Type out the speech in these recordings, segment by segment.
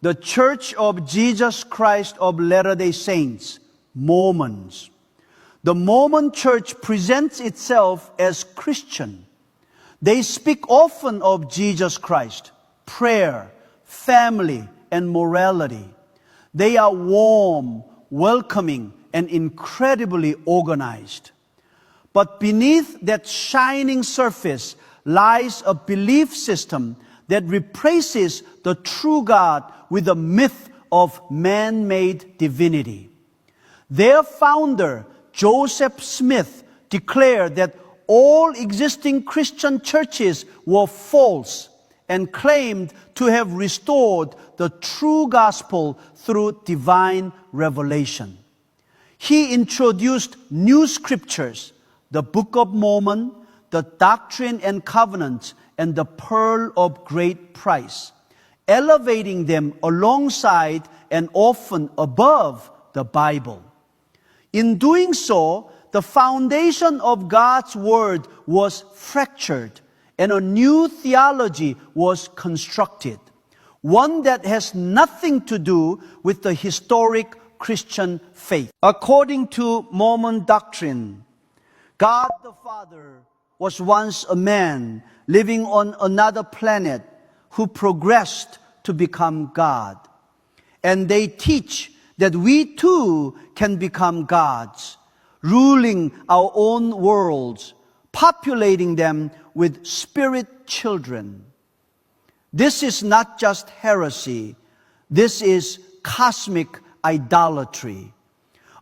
The Church of Jesus Christ of Latter-day Saints, Mormons. The Mormon Church presents itself as Christian. They speak often of Jesus Christ, prayer, family, and morality. They are warm, welcoming, and incredibly organized. But beneath that shining surface lies a belief system that replaces the true God with a myth of man-made divinity. Their founder, Joseph Smith, declared that all existing Christian churches were false and claimed to have restored the true gospel through divine revelation. He introduced new scriptures, the Book of Mormon, the Doctrine and Covenants, and the Pearl of Great Price, elevating them alongside and often above the Bible. In doing so, the foundation of God's Word was fractured and a new theology was constructed, one that has nothing to do with the historic Christian faith. According to Mormon doctrine, God the Father was once a man living on another planet who progressed to become God. And they teach that we too can become gods, ruling our own worlds, populating them with spirit children. This is not just heresy. This is cosmic idolatry.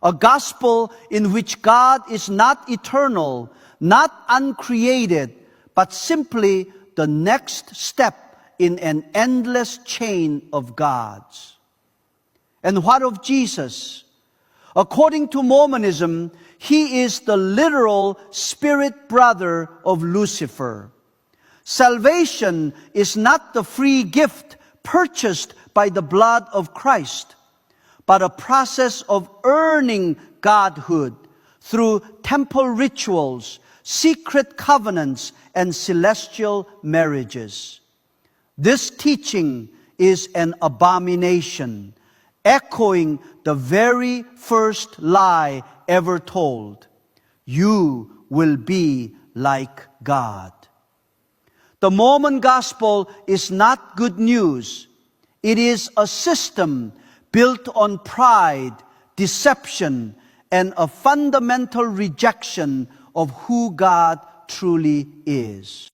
A gospel in which God is not eternal, not uncreated, but simply the next step in an endless chain of gods. And what of Jesus? According to Mormonism, he is the literal spirit brother of Lucifer. Salvation is not the free gift purchased by the blood of Christ, but a process of earning godhood through temple rituals, secret covenants, and celestial marriages. This teaching is an abomination, echoing the very first lie ever told. You will be like God. The Mormon gospel is not good news. It is a system built on pride, deception, and a fundamental rejection of who God truly is.